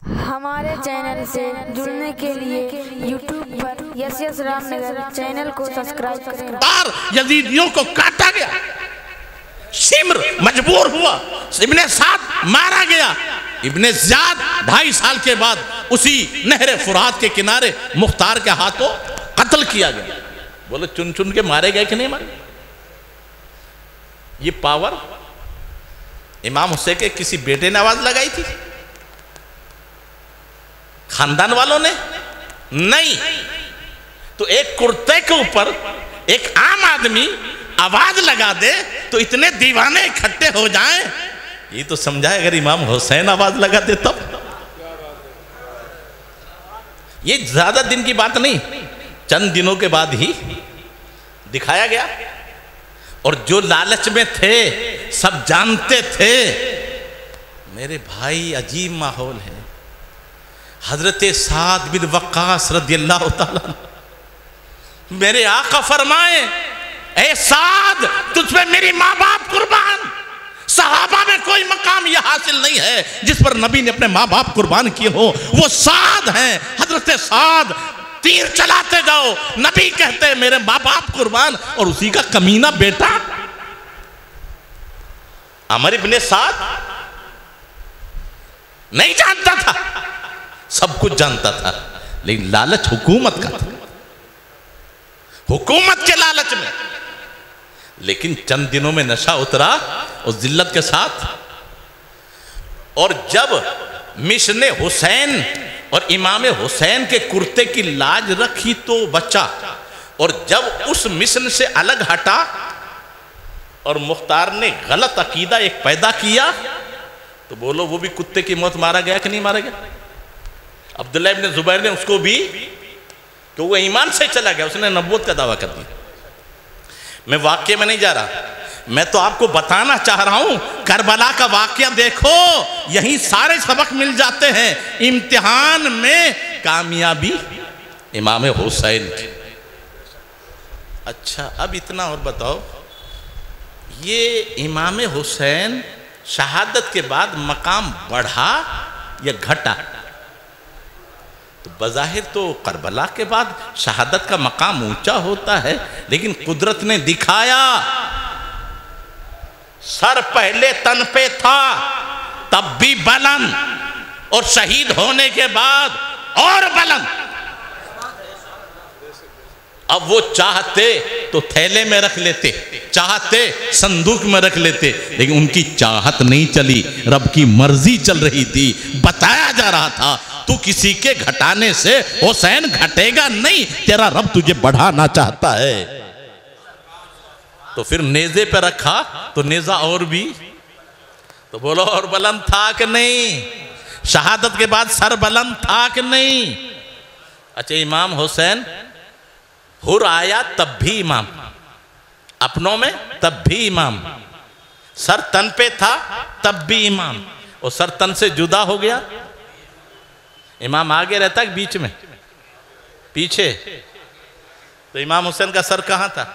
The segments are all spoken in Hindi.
हमारे चैनल से जुड़ने के लिए YouTube पर यस रामनगर चैनल को सब्सक्राइब करें। यजीदियों को काटा गया, शिम्र मजबूर हुआ, इब्ने साद मारा गया। इब्ने ज़ियाद 2.5 साल के बाद उसी नहर फुरात के किनारे मुख्तार के हाथों कत्ल किया गया। बोलो चुन चुन के मारे गए कि नहीं मारे? ये पावर इमाम हुसैन के किसी बेटे ने आवाज लगाई थी? खानदान वालों ने नहीं। तो एक कुर्ते के ऊपर एक आम आदमी आवाज लगा दे तो इतने दीवाने इकट्ठे हो जाएं, ये तो समझाए अगर इमाम हुसैन आवाज लगा दे तब। ये ज्यादा दिन की बात नहीं, चंद दिनों के बाद ही दिखाया गया। और जो लालच में थे सब जानते थे। मेरे भाई अजीब माहौल है। हजरत साद बिन वक्कास रदियल्लाहु ताला मेरे आका फरमाए, ए साद तुझ पे मेरी माँ बाप कुर्बान। सहाबा में कोई मकाम यह हासिल नहीं है जिस पर नबी ने अपने माँ बाप कुर्बान किए हो। वो साद हैं, हजरत साद। तीर चलाते जाओ, नबी कहते हैं मेरे माँ बाप कुर्बान, और उसी का कमीना बेटा अमर इब्ने साद नहीं जानता था, सब कुछ जानता था, लेकिन लालच हुकूमत का था, हुकूमत के लालच में। लेकिन चंद दिनों में नशा उतरा उस जिल्लत के साथ। और जब मिशन हुसैन और इमाम हुसैन के कुर्ते की लाज रखी तो बचा, और जब उस मिशन से अलग हटा और मुख्तार ने गलत अकीदा एक पैदा किया, तो बोलो वो भी कुत्ते की मौत मारा गया कि नहीं मारा गया? अब्दुल्लाह इब्न जुबैर ने उसको भी, तो वो ईमान से चला गया, उसने नबूवत का दावा कर दिया। मैं वाक्य में नहीं जा रहा, मैं तो आपको बताना चाह रहा हूं, करबला का वाक्या देखो, यही सारे सबक मिल जाते हैं। इम्तिहान में कामयाबी इमाम हुसैन की। अच्छा अब इतना और बताओ, ये इमाम हुसैन शहादत के बाद मकाम बढ़ा या घटा? तो बज़ाहिर तो करबला के बाद शहादत का मकाम ऊंचा होता है, लेकिन कुदरत ने दिखाया सर पहले तन पे था तब भी बुलंद, और शहीद होने के बाद और बुलंद। अब वो चाहते तो थैले में रख लेते, चाहते संदूक में रख लेते, लेकिन उनकी चाहत नहीं चली, रब की मर्जी चल रही थी। बताया जा रहा था तू किसी के घटाने से हुसैन घटेगा नहीं, तेरा रब तुझे बढ़ाना चाहता है। तो फिर नेज़े पे रखा तो नेज़ा और भी, तो बोलो और बुलंद था कि नहीं? शहादत के बाद सर बुलंद था कि नहीं? अच्छा इमाम हुसैन हुर आया तब भी इमाम, अपनों में तब भी इमाम, सर तन पे था तब भी इमाम, और सर तन से जुदा हो गया इमाम आगे रहता है बीच में पीछे? तो इमाम हुसैन का सर कहां था?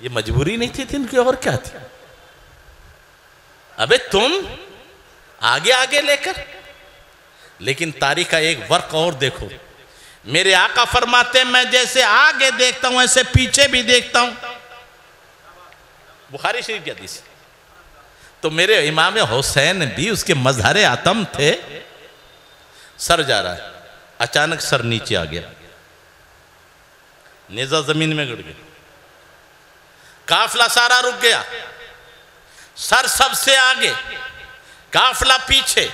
ये मजबूरी नहीं थी इनकी, और क्या थी? अबे तुम आगे आगे लेकर। लेकिन तारीख का एक वर्क और देखो, मेरे आका फरमाते मैं जैसे आगे देखता हूं ऐसे पीछे भी देखता हूं। बुखारी शरीफ की हदीस। तो मेरे इमाम हुसैन भी उसके मजहरे आतम थे। सर जा रहा है, अचानक सर नीचे आ गया, नेज़ा जमीन में गिर गया, काफिला सारा रुक गया, सर सबसे आगे, काफिला पीछे,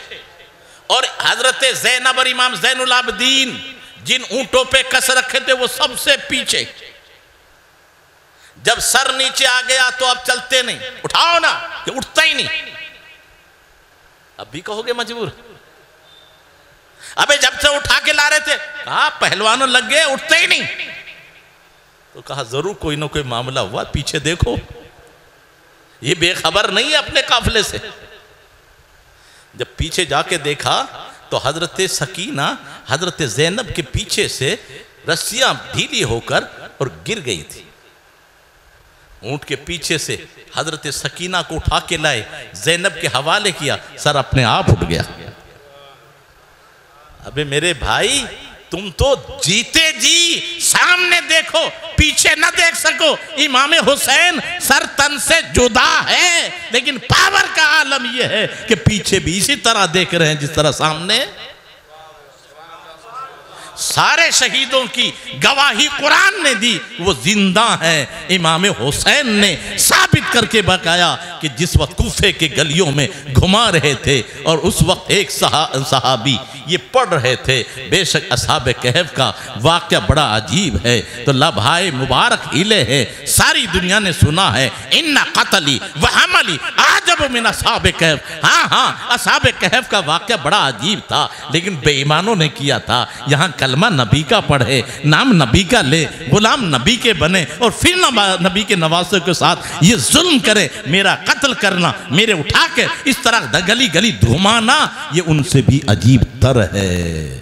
और हजरत ज़ैनब और इमाम ज़ैनुल आबिदीन जिन ऊंटों पे कस रखे थे वो सबसे पीछे। जब सर नीचे आ गया तो अब चलते नहीं, उठाओ ना, ये उठता ही नहीं। अब भी कहोगे मजबूर। अबे जब से उठा के ला रहे थे, कहा पहलवानों लग गए, उठते ही नहीं। तो कहा जरूर कोई ना कोई मामला हुआ, पीछे देखो, ये बेखबर नहीं है अपने काफिले से। जब पीछे जाके देखा तो हजरत सकीना हजरत ज़ैनब के पीछे से रस्सियां ढीली होकर और गिर गई थी। ऊंट के पीछे से हजरत सकीना को उठा के लाए, ज़ैनब के हवाले किया, सर अपने आप उठ गया। अबे मेरे भाई, तुम तो जीते जी सामने देखो, पीछे न देख सको। इमाम हुसैन सर तन से जुदा है, लेकिन पावर का आलम यह है कि पीछे भी इसी तरह देख रहे हैं जिस तरह सामने। सारे शहीदों की गवाही कुरान ने दी, वो जिंदा हैं। इमाम हुसैन ने साबित करके बताया कि जिस वक्त कूफे के गलियों में घुमा रहे थे और उस वक्त एक सहाबी ये पढ़ रहे थे, बेशक असहाबे कहफ का वाक़या बड़ा अजीब है, तो लभाए मुबारक हिले है, सारी दुनिया ने सुना है। इन्ना कतली व हमली आजब मिन असहाबे कहफ। हाँ हाँ, असहाबे कहफ का वाक़या बड़ा अजीब था, लेकिन बेईमानों ने किया था। यहाँ कलमा नबी का पढ़े, नाम नबी का ले, गुलाम नबी के बने, और फिर नबी के नवासों के साथ ये जुल्म करे, मेरा कत्ल करना, मेरे उठा के इस तरह गली गली घुमाना, ये उनसे भी अजीब तर है।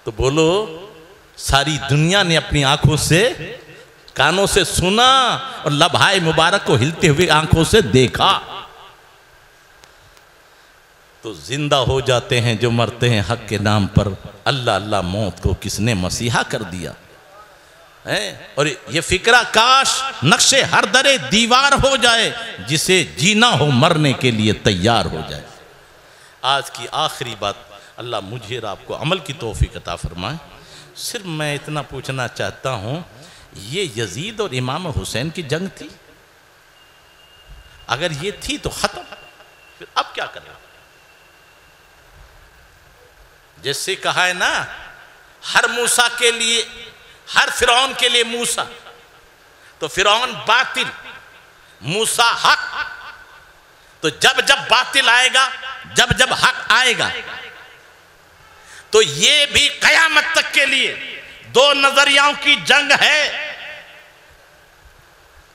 तो बोलो, सारी दुनिया ने अपनी आंखों से, कानों से सुना और लभाए मुबारक को हिलते हुए आंखों से देखा। तो जिंदा हो जाते हैं जो मरते हैं हक के नाम पर। अल्लाह अल्लाह, मौत को किसने मसीहा कर दिया है। और ये फिक्रा काश नक्शे हर दरे दीवार हो जाए, जिसे जीना हो मरने के लिए तैयार हो जाए। आज की आखिरी बात, अल्लाह मुझे और आपको अमल की तौफीक अता फरमाए। सिर्फ मैं इतना पूछना चाहता हूं, ये यजीद और इमाम हुसैन की जंग थी? अगर ये थी तो खत्म, फिर अब क्या करना? जैसे कहा है ना, हर मूसा के लिए, हर फिरौन के लिए मूसा, तो फिरौन बातिल, मूसा हक। तो जब जब बातिल आएगा, जब जब हक आएगा, तो ये भी कयामत तक के लिए दो नजरियाओं की जंग है।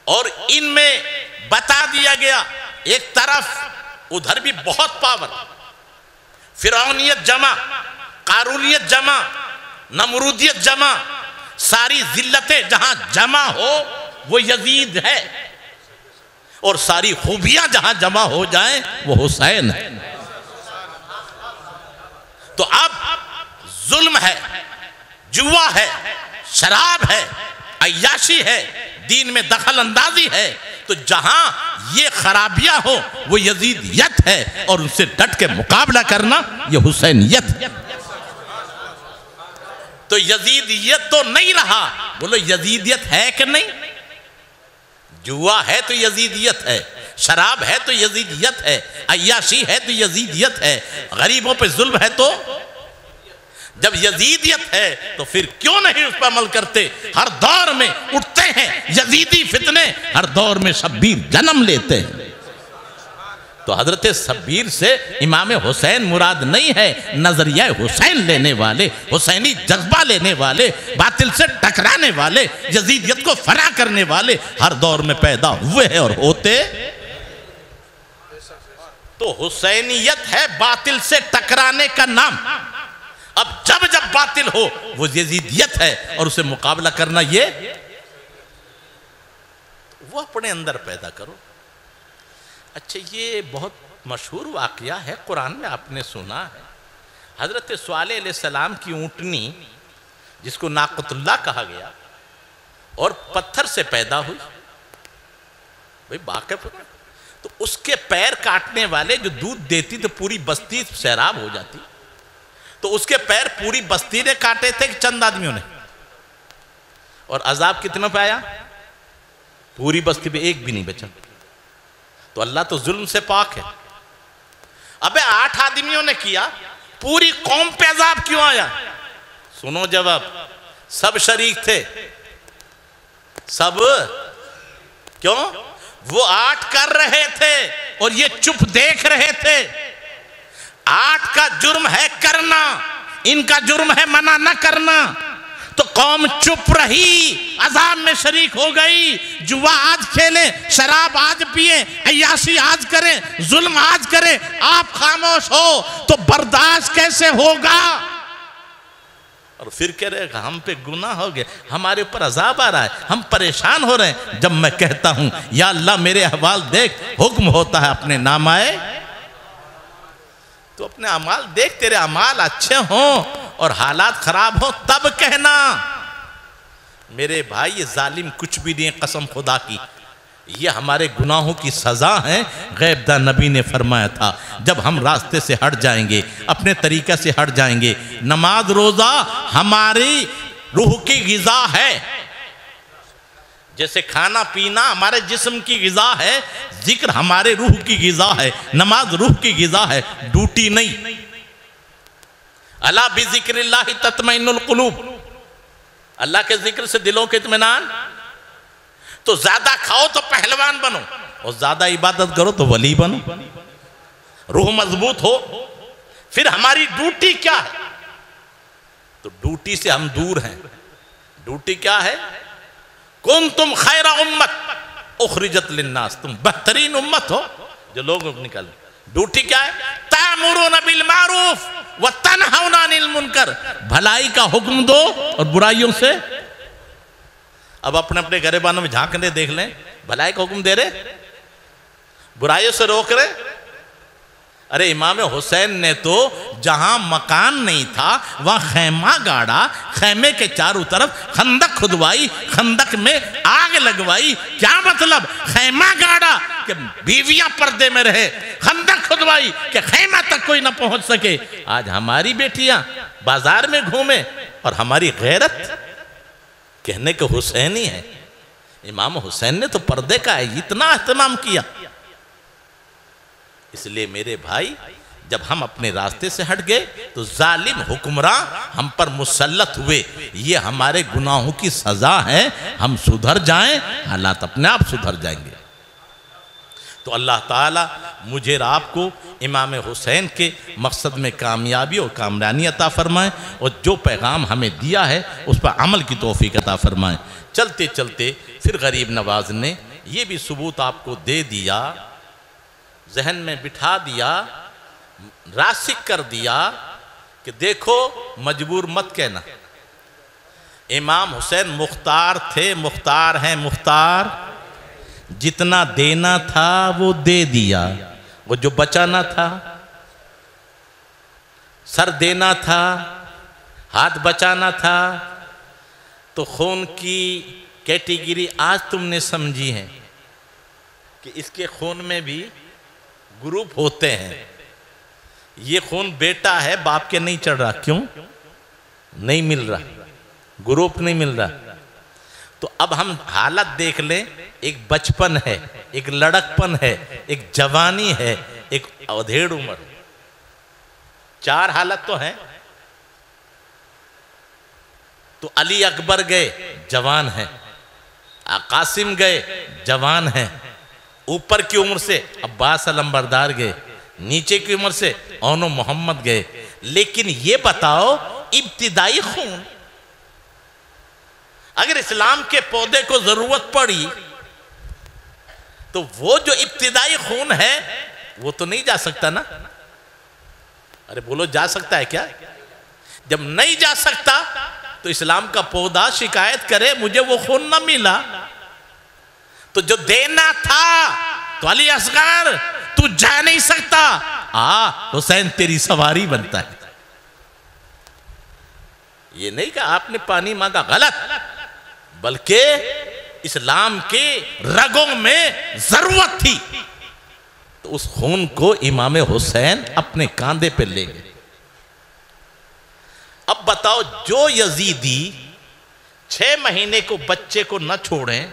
और इनमें बता दिया गया, एक तरफ उधर भी बहुत पावर, फिरौनियत जमा, कारूनियत जमा, नमरूदियत जमा, सारी जिल्लतें जहां जमा हो वो यजीद है, और सारी खूबियां जहां जमा हो जाएं वो हुसैन है। तो अब जुल्म है, जुआ है, शराब है, अय्याशी है, दीन में दखल अंदाजी है। तो जहां ये खराबियां हो वो यजीदियत है, और उनसे डट के मुकाबला करना ये हुसैनियत। तो यजीदियत तो नहीं रहा। बोलो, यजीदियत है कि नहीं? जुआ है तो यजीदियत है, शराब है तो यजीदियत है, अय्याशी है तो यजीदियत है, गरीबों पे जुल्म है तो। जब यजीदियत है तो फिर क्यों नहीं उस पर अमल करते? हर दौर में उठते हैं यजीदी फितने, हर दौर में शब्बीर जन्म लेते हैं। तो हजरत शब्बीर से इमाम हुसैन मुराद नहीं है, नजरिया हुसैन लेने वाले, हुसैनी जज्बा लेने वाले, बातिल से टकराने वाले, यजीदियत को फना करने वाले हर दौर में पैदा हुए हैं और होते। तो हुसैनियत है बातिल से टकराने का नाम। अब जब जब बातिल हो वो यजीदियत है, और उसे मुकाबला करना ये वो अपने अंदर पैदा करो। अच्छा, ये बहुत मशहूर वाकया है, कुरान में आपने सुना है। हजरत स्वालेह अलैहिस्सलाम की ऊंटनी, जिसको नाकतुल्लाह कहा गया, और पत्थर से पैदा हुई, भाई वाक़िफ़ है। तो उसके पैर काटने वाले जो दूध देती तो पूरी बस्ती सैराब हो जाती। तो उसके पैर पूरी बस्ती ने काटे थे कि चंद आदमियों ने? और अजाब कितनों पे आया? पूरी बस्ती पे एक भी नहीं बचा। तो अल्लाह तो जुल्म से पाक है। अबे 8 आदमियों ने किया, पूरी कौम पे अजाब क्यों आया? सुनो जवाब, सब शरीक थे, सब। क्यों? वो 8 कर रहे थे और ये चुप देख रहे थे। 8 का जुर्म है करना, इनका जुर्म है मना न करना। तो कौम चुप रही, अजाब में शरीक हो गई। जुआ आज खेलें, शराब आज पिए, अय्याशी आज करें, जुल्म आज करें, आप खामोश हो तो बर्दाश्त कैसे होगा? और फिर कह रहे हम पे गुनाह हो गए, हमारे ऊपर अजाब आ रहा है, हम परेशान हो रहे हैं। जब मैं कहता हूं या अल्लाह मेरे अहवाल देख, हुक्म होता है अपने नाम आए। तो अपने अमाल देख, तेरे अमाल अच्छे हों और हालात खराब हो तब कहना। मेरे भाई ये जालिम कुछ भी नहीं, कसम खुदा की, ये हमारे गुनाहों की सज़ा है। गैबदा नबी ने फरमाया था जब हम रास्ते से हट जाएंगे, अपने तरीक़े से हट जाएंगे, नमाज रोज़ा हमारी रूह की ग़िज़ा है। जैसे खाना पीना हमारे जिस्म की ग़िज़ा है, जिक्र हमारे रूह की ग़िज़ा है, नमाज रूह की ग़िज़ा है, ड्यूटी नहीं। अला बिज़िक्रिल्लाहि तत्मइन्नुल क़ुलूब, अल्लाह के जिक्र से दिलों के इत्मीनान। तो ज्यादा खाओ तो पहलवान बनो, और ज्यादा इबादत करो तो वली बनो, रूह मजबूत हो। फिर हमारी ड्यूटी क्या है? तो ड्यूटी से हम दूर हैं। ड्यूटी क्या है? कुन तुम खैरा उम्मत उखरिजत लिन्नास, तुम बेहतरीन उम्मत हो जो लोग निकल। ड्यूटी क्या है? तामुरूना बिल मारूफ व तनहौना अनिल मुनकर, भलाई का हुक्म दो और बुराइयों से। अब अपने अपने गरेबानों में झांक ले, देख लें, भलाई का हुक्म दे रहे, बुराइयों से रोक रहे। अरे इमाम हुसैन ने तो जहां मकान नहीं था वहां खैमा गाड़ा, खैमे के चारों तरफ खंदक खुदवाई, खंदक में आग लगवाई। क्या मतलब? खैमा गाड़ा कि बीवियां पर्दे में रहे, खंदक खुदवाई कि खैमा तक कोई ना पहुंच सके। आज हमारी बेटियां बाजार में घूमे और हमारी गैरत कहने के हुसैनी है। इमाम हुसैन ने तो पर्दे का इतना एहतमाम किया। इसलिए मेरे भाई, जब हम अपने रास्ते से हट गए तो जालिम हुक्मरान हम पर मुसल्लत हुए। ये हमारे गुनाहों की सजा है। हम सुधर जाएं, हालात अपने आप सुधर जाएंगे। तो अल्लाह ताला मुझे और आपको इमाम हुसैन के मकसद में कामयाबी और कामरानी अता फरमाए, और जो पैगाम हमें दिया है उस पर अमल की तौफीक अता फरमाए। चलते चलते फिर गरीब नवाज ने ये भी सबूत आपको दे दिया, जहन में बिठा दिया, रासिक कर दिया कि देखो मजबूर मत कहना। इमाम हुसैन मुख्तार थे, मुख्तार हैं, मुख्तार। जितना देना था वो दे दिया, वो जो बचाना था, सर देना था, हाथ बचाना था। तो खून की कैटेगरी आज तुमने समझी है कि इसके खून में भी ग्रुप होते हैं। ये खून बेटा है, बाप के नहीं चढ़ रहा। क्यों नहीं मिल रहा? ग्रुप नहीं मिल रहा। तो अब हम हालत देख लें, एक बचपन है, एक लड़कपन है, एक जवानी है, एक अधेड़ उम्र। चार हालत तो है। तो अली अकबर गए, जवान है। कासिम गए, जवान है। ऊपर की उम्र से अब्बास अलंबरदार गए, नीचे की उम्र से ओनो मोहम्मद गए। लेकिन ये बताओ, इब्तिदाई खून, अगर इस्लाम के पौधे को जरूरत पड़ी तो वो जो इब्तिदाई खून है वो तो नहीं जा सकता ना? अरे बोलो, जा सकता है क्या? जब नहीं जा सकता तो इस्लाम का पौधा शिकायत करे मुझे वो खून ना मिला। तो जो देना था तो अली असगर तू जा नहीं सकता, हुसैन तेरी सवारी बनता है। ये नहीं कि आपने पानी मांगा, गलत, बल्कि इस्लाम के रगों में जरूरत थी तो उस खून को इमाम हुसैन अपने कांधे पे ले गए। अब बताओ, जो यजीदी 6 महीने को बच्चे को न छोड़ें,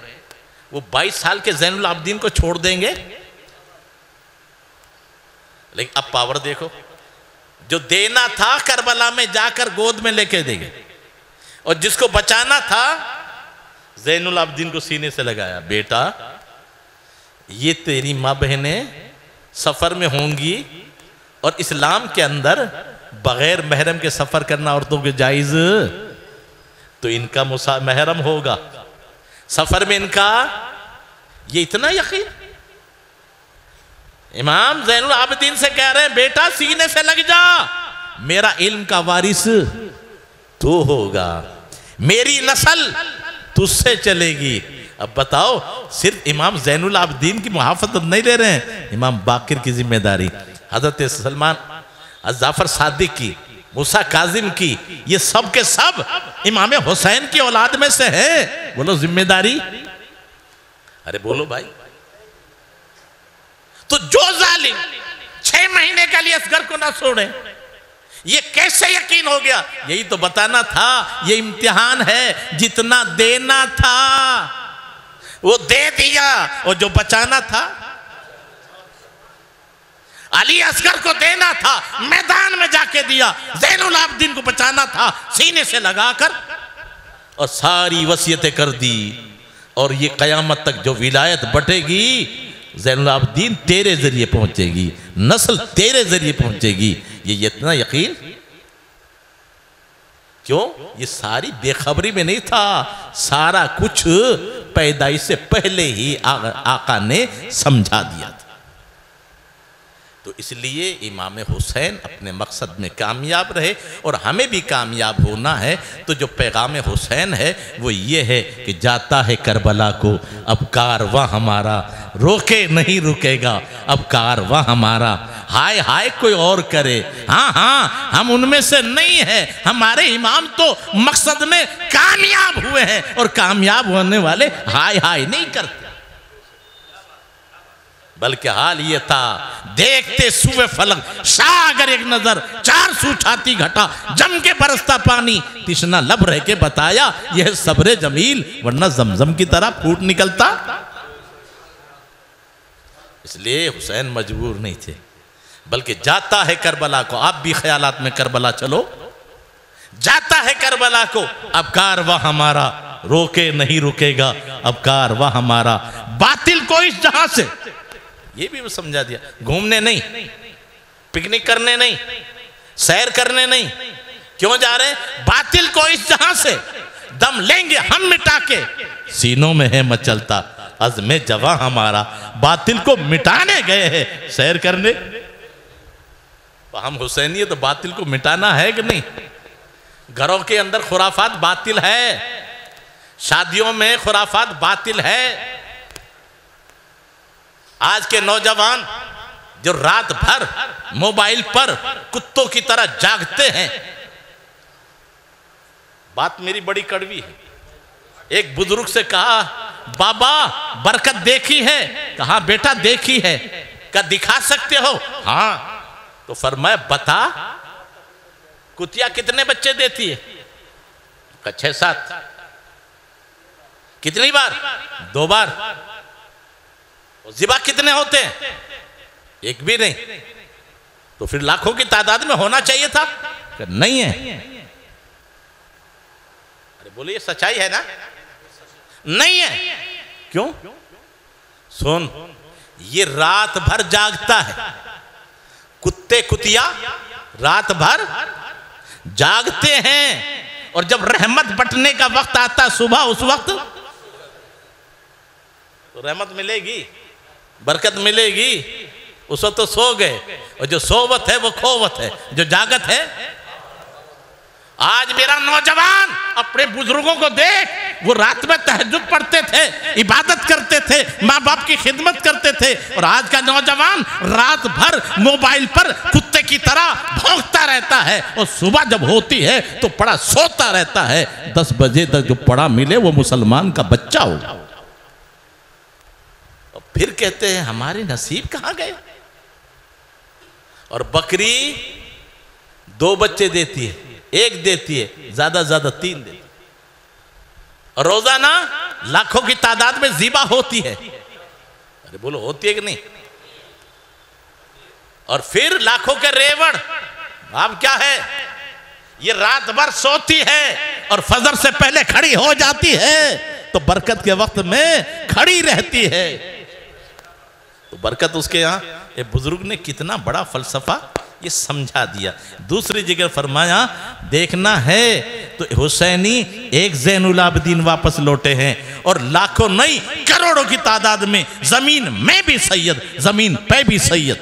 वो 22 साल के ज़ैनुल आबिदीन को छोड़ देंगे? लेकिन अब पावर देखो, जो देना था करबला में जाकर गोद में लेके देंगे, और जिसको बचाना था ज़ैनुल आबिदीन को सीने से लगाया। बेटा, ये तेरी माँ बहनें सफर में होंगी, और इस्लाम के अंदर बगैर महरम के सफर करना औरतों के जायज, तो इनका महरम होगा सफर में इनका। ये इतना यकीन। इमाम ज़ैनुल आबिदीन से कह रहे हैं, बेटा सीने से लग जा, मेरा इल्म का वारिस तू होगा, मेरी नस्ल तुझसे चलेगी। अब बताओ, सिर्फ इमाम ज़ैनुल आबिदीन की मुहाफ़त नहीं ले रहे हैं, इमाम बाकिर की जिम्मेदारी। हज़रत सलमान जाफर सादिक की, मूसा काजिम की, ये सब के सब इमाम हुसैन की औलाद में से है। बोलो जिम्मेदारी, अरे बोलो भाई। तो जो जालिम 6 महीने के लिए असगर को ना छोड़े, ये कैसे यकीन हो गया? यही तो बताना था, ये इम्तिहान है। जितना देना था वो दे दिया, और जो बचाना था, अली असगर को देना था, मैदान में जाके दिया। ज़ैनुल आबिदीन को बचाना था, सीने से लगाकर, और सारी वसीयतें कर दी। और ये कयामत तक जो विलायत बटेगी, ज़ैनुल आबिदीन तेरे जरिए पहुंचेगी, नस्ल तेरे जरिए पहुंचेगी। ये इतना यकीन क्यों? ये सारी बेखबरी में नहीं था, सारा कुछ पैदाइश से पहले ही आका ने समझा दिया था। तो इसलिए इमाम हुसैन अपने मकसद में कामयाब रहे, और हमें भी कामयाब होना है। तो जो पैगाम हुसैन है वो ये है कि जाता है करबला को अब कारवां हमारा, रोके नहीं रुकेगा अब कारवां हमारा। हाय हाय कोई और करे, हाँ हाँ हम उनमें से नहीं है। हमारे इमाम तो मकसद में कामयाब हुए हैं, और कामयाब होने वाले हाय हाय नहीं करते, बल्कि हाल ये था, देखते सुबह फलक शाह अगर एक नजर, 400 छाती घटा जम के बरसता पानी, तिश्ना लब रह के बताया यह सब्रे जमील, वरना जमजम की तरह फूट निकलता। इसलिए हुसैन मजबूर नहीं थे, बल्कि जाता है करबला को। आप भी ख्यालात में करबला चलो, जाता है करबला को अब कारवां हमारा, रोके नहीं रुकेगा अब कारवां हमारा। बातिल को इस जहां से, ये भी वो समझा दिया, घूमने नहीं, पिकनिक करने नहीं, सैर करने नहीं। क्यों जा रहे? बातिल को इस जहां से दम लेंगे हम मिटा के, सीनों में है मचलता अज़्मे जवां हमारा। बातिल को मिटाने गए हैं सैर करने। तो हम हुसैनी है तो बातिल को मिटाना है कि नहीं? घरों के अंदर खुराफात बातिल है, शादियों में खुराफात बातिल है। आज के नौजवान जो रात भर मोबाइल पर कुत्तों की तरह जागते हैं। बात मेरी बड़ी कड़वी है। एक बुजुर्ग से कहा, बाबा बरकत देखी है? कहा बेटा देखी है। क्या दिखा सकते हो? हाँ। तो फरमाया बता, कुतिया कितने बच्चे देती है? 6-7। कितनी बार? 2 बार। ज़िबा कितने होते हैं? 1 भी नहीं। तो फिर लाखों की तादाद में होना चाहिए था, नहीं है। अरे बोले ये सच्चाई है ना? नहीं है। क्यों? सुन, ये रात भर जागता है। कुत्ते कुतिया रात भर जागते हैं, और जब रहमत बटने का वक्त आता सुबह, उस वक्त तो रहमत मिलेगी, बरकत मिलेगी। उस वक्त तो सो गए, और जो सोवत है वो खोवत है, जो जागत है। आज मेरा नौजवान अपने बुजुर्गों को देख, वो रात में तहज्जुद पढ़ते थे, इबादत करते थे, माँ बाप की खिदमत करते थे। और आज का नौजवान रात भर मोबाइल पर कुत्ते की तरह भौंकता रहता है, और सुबह जब होती है तो पड़ा सोता रहता है। 10 बजे तक जो पड़ा मिले वो मुसलमान का बच्चा होगा। फिर कहते हैं हमारे नसीब कहां गए? और बकरी 2 बच्चे देती है, 1 देती है, ज्यादा ज्यादा 3 देती है। और रोजाना लाखों की तादाद में ज़िबा होती है। अरे बोलो होती है कि नहीं? और फिर लाखों के रेवड़। अब क्या है? ये रात भर सोती है और फजर से पहले खड़ी हो जाती है, तो बरकत के वक्त में खड़ी रहती है। तो बरकत उसके यहाँ। ये बुजुर्ग ने कितना बड़ा फलसफा ये समझा दिया। दूसरी जगह फरमाया, देखना है तो हुसैनी एक ज़ैनुल आबिदीन वापस लौटे हैं, और लाखों नहीं करोड़ों की तादाद में, जमीन में भी सैयद, जमीन पे भी सैयद।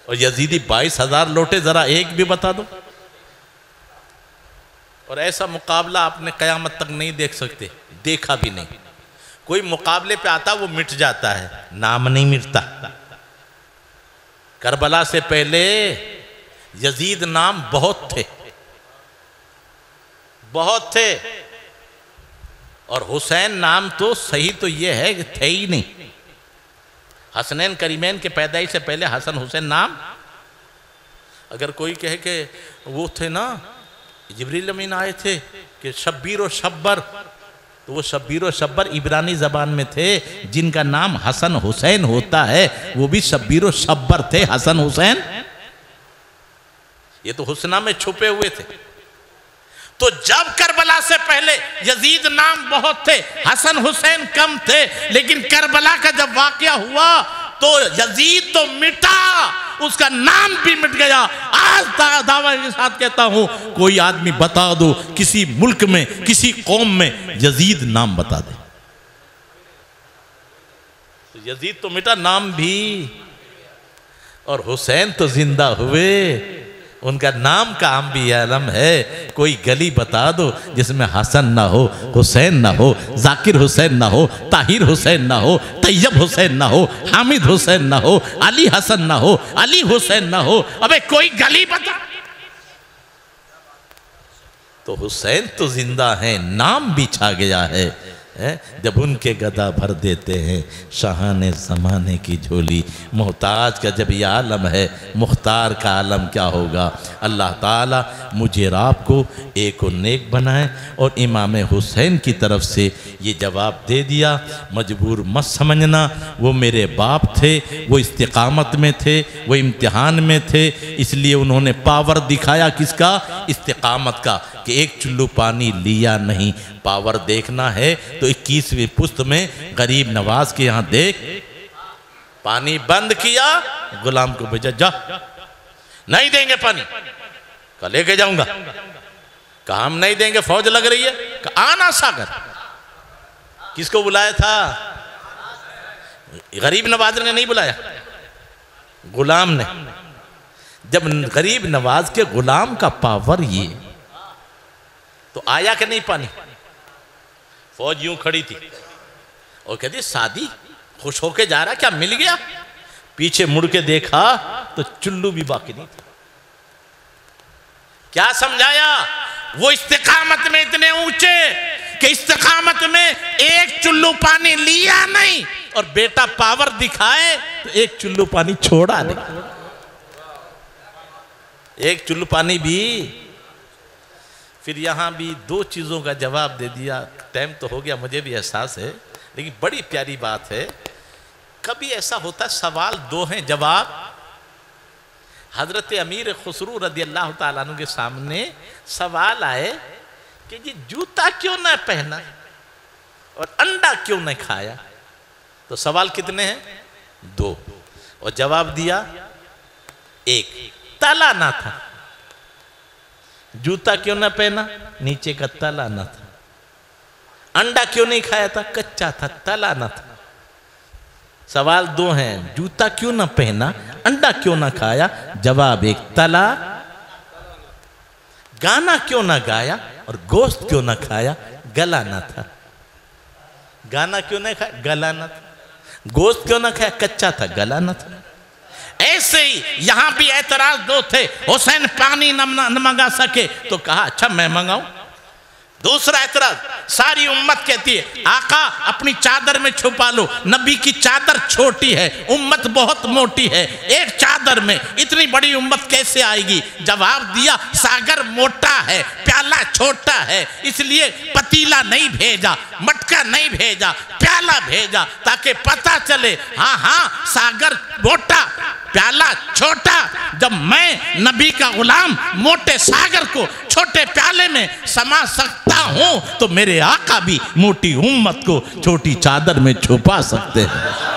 और यजीदी 22,000 लौटे, जरा एक भी बता दो। और ऐसा मुकाबला आपने कयामत तक नहीं देख सकते, देखा भी नहीं। कोई मुकाबले पे आता वो मिट जाता है, नाम नहीं मिटता। करबला से पहले यजीद नाम बहुत थे, बहुत थे। और हुसैन नाम तो सही तो ये है कि थे ही नहीं। हसनैन करीमैन के पैदाइश से पहले हसन हुसैन नाम, अगर कोई कहे कि वो थे ना जिब्रील अमीन आए थे कि शब्बीर और शब्बर, तो वो शब्बीर और शब्बर इब्रानी ज़बान में थे। जिनका नाम हसन हुसैन होता है वो भी शब्बीर और शब्बर थे, हसन हुसैन। ये तो हुस्ना में छुपे हुए थे। तो जब करबला से पहले यजीद नाम बहुत थे, हसन हुसैन कम थे, लेकिन करबला का जब वाकया हुआ तो यजीद तो मिटा, उसका नाम भी मिट गया। आज दावा के साथ कहता हूं, कोई आदमी बता दो किसी मुल्क में, किसी कौम में यजीद नाम बता दे, तो यजीद तो मिटा, नाम भी। और हुसैन तो जिंदा हुए, उनका नाम का आम भी आलम है। कोई गली बता दो जिसमें हसन ना हो, हुसैन ना हो, जाकिर हुसैन ना हो, ताहिर हुसैन ना हो, तैयब हुसैन ना हो, हामिद हुसैन ना हो, अली हसन ना हो, अली हुसैन ना हो। अबे कोई गली बता। तो हुसैन तो जिंदा है, नाम भी छा गया है। जब उनके गदा भर देते हैं शाहाने ज़माने की झोली। मोहताज का जब यह आलम है, मुख्तार का आलम क्या होगा। अल्लाह ताला मुझे और आपको एक और नेक बनाए। और इमाम हुसैन की तरफ से ये जवाब दे दिया, मजबूर मत समझना, वो मेरे बाप थे, वो इस्तिकामत में थे, वो इम्तिहान में थे, इसलिए उन्होंने पावर दिखाया किसका, इस्तिकामत का, कि एक चुल्लू पानी लिया नहीं। पावर देखना है तो 21वीं पुस्त में गरीब नवाज के यहाँ देख, पानी बंद किया, गुलाम को भेजा, जा नहीं देंगे पानी, कल लेके जाऊंगा। कहा हम नहीं देंगे, फौज लग रही है। आना सागर, किसको बुलाया था, गरीब नवाज ने नहीं बुलाया, गुलाम ने। जब गरीब नवाज के गुलाम का पावर ये, तो आया कि नहीं पानी। फौज यूं खड़ी थी और कहती शादी, खुश होके जा रहा, क्या मिल गया। पीछे मुड़ के देखा तो चुल्लू भी बाकी नहीं था। क्या समझाया, वो इस्तिकामत में इतने ऊंचे कि इस्तिकामत में एक चुल्लू पानी लिया नहीं, और बेटा पावर दिखाए तो एक चुल्लू पानी छोड़ा नहीं, एक चुल्लू पानी भी। फिर यहाँ भी दो चीज़ों का जवाब दे दिया। टाइम तो हो गया, मुझे भी एहसास है, लेकिन बड़ी प्यारी बात है। कभी ऐसा होता, सवाल दो हैं, जवाब। हजरत अमीर खुसरू रदी अल्लाह ताला अन्हु के सामने सवाल आए कि ये जूता क्यों ना पहना और अंडा क्यों न खाया। तो सवाल कितने हैं, दो, और जवाब दिया एक, ताला ना था। जूता क्यों ना पहना, नीचे का तला ना था। अंडा क्यों नहीं खाया था, कच्चा था, तला ना था। सवाल दो हैं, जूता क्यों ना पहना, अंडा क्यों ना खाया। जवाब एक, तला। गाना क्यों ना गाया और गोश्त क्यों ना खाया, गला ना था। गाना क्यों ना खाया, गला ना था। गोश्त क्यों ना खाया, कच्चा था, गला ना था। ऐसे ही यहां भी एतराज दो थे। हुसैन पानी न मंगा सके तो कहा अच्छा मैं मंगाऊं। दूसरा एतराज, सारी उम्मत कहती है आका अपनी चादर में छुपा लो, नबी की चादर छोटी है, उम्मत बहुत मोटी है, एक चादर में इतनी बड़ी उम्मत कैसे आएगी। जवाब दिया सागर मोटा है, प्याला छोटा है, इसलिए पतीला नहीं भेजा, मटका नहीं भेजा, प्याला भेजा, ताकि पता चले हाँ हाँ सागर मोटा, प्याला छोटा। जब मैं नबी का गुलाम मोटे सागर को छोटे प्याले में समा सकता हूं, तो मेरे आका भी मोटी उम्मत को छोटी चादर में छुपा सकते हैं।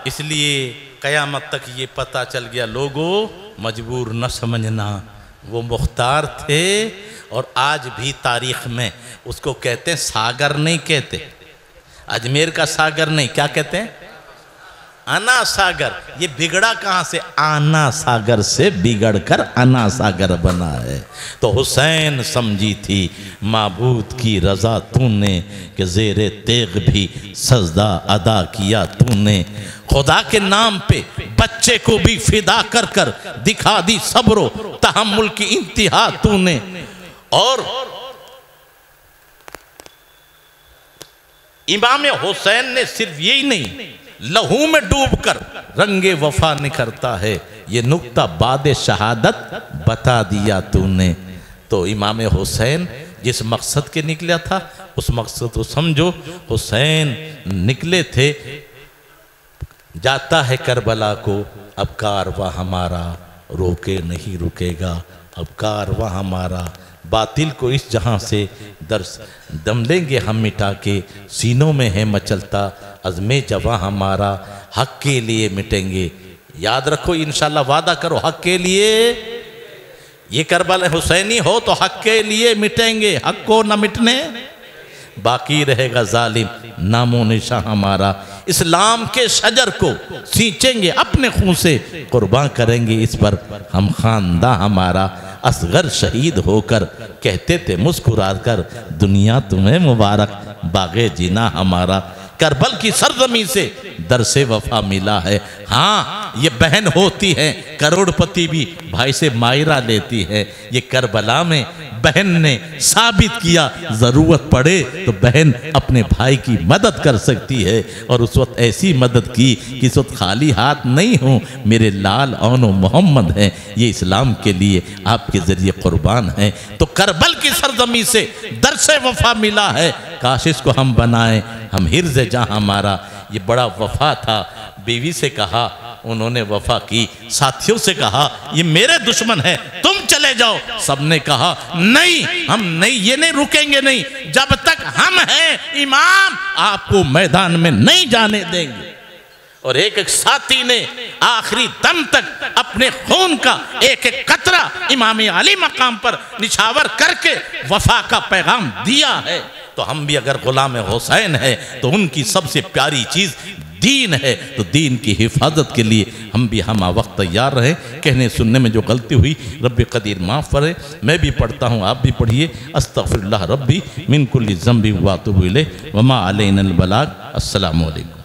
इसलिए कयामत तक ये पता चल गया, लोगों मजबूर न समझना, वो मुख्तार थे। और आज भी तारीख में उसको कहते हैं, सागर नहीं कहते, अजमेर का सागर नहीं, क्या कहते हैं, अना सागर, ये बिगड़ा कहाँ से? आना सागर से बिगड़कर अना सागर बना है। तो हुसैन समझी थी माबूद की रजा तूने, कि ज़ेरे तेग भी सजदा अदा किया तूने। खुदा के नाम पे बच्चे को भी फिदा कर कर दिखा दी सब्रो तहम्मुल की इंतहा तूने। और इमाम हुसैन ने सिर्फ यही नहीं, लहू में डूबकर रंगे वफा निखरता है, ये नुक्ता बाद शहादत बता दिया तूने। तो इमाम हुसैन जिस मकसद के निकला था उस मकसद को समझो। हुसैन निकले थे, जाता है करबला को अब कारवां हमारा, रोके नहीं रुकेगा अब कारवां हमारा। बातिल को इस जहां से दम लेंगे हम मिटा के, सीनों में है मचलता अज़्मे जवां हमारा। हक के लिए मिटेंगे, याद रखो इंशाल्लाह, वादा करो हक के लिए। ये करबला हुसैनी हो तो हक के लिए मिटेंगे, हक को न मिटने बाकी रहेगा जालिम नामो निशा हमारा। इस्लाम के शजर को सींचेंगे अपने खून से, कुर्बान करेंगे इस पर हम खानदा हमारा। असगर शहीद होकर कहते थे मुस्कुरा कर, दुनिया तुम्हें मुबारक बागे जीना हमारा। करबल की सरजमी से दरसे वफा मिला है। हाँ, ये बहन होती है करोड़पति भी भाई से मायरा लेती है। ये करबला में बहन ने साबित किया, जरूरत पड़े तो बहन अपने भाई की मदद कर सकती है। और उस वक्त ऐसी मदद की कि इस वक्त खाली हाथ नहीं हूँ, मेरे लाल औनो मोहम्मद हैं, ये इस्लाम के लिए आपके जरिए कुर्बान हैं। तो करबल की सरजमी से दरसे वफा मिला है, काश इसको हम बनाएं हम हिर्ज़ जहाँ हमारा। ये बड़ा वफा था। बीवी से कहा, उन्होंने वफा की। साथियों से कहा ये मेरे दुश्मन है, तुम चले जाओ। सबने कहा नहीं, हम नहीं, ये नहीं रुकेंगे, नहीं, जब तक हम हैं इमाम आपको मैदान में नहीं जाने देंगे। और एक एक साथी ने आखिरी दम तक अपने खून का एक एक कतरा इमाम अली मकाम पर निछावर करके वफा का पैगाम दिया है। तो हम भी अगर गुलाम हुसैन है तो उनकी सबसे प्यारी चीज़ दीन है, तो दीन की हिफाजत के लिए हम भी हम वक्त तैयार रहें। कहने सुनने में जो गलती हुई रब्बी कदीर माफ़ करे। मैं भी पढ़ता हूँ, आप भी पढ़िए। अस्तग़फिरुल्लाह रब्बी मिन कुल्ली ज़ंबि व अतूबु इलैह व मा अलैना अल बलाग। अस्सलामु अलैकुम।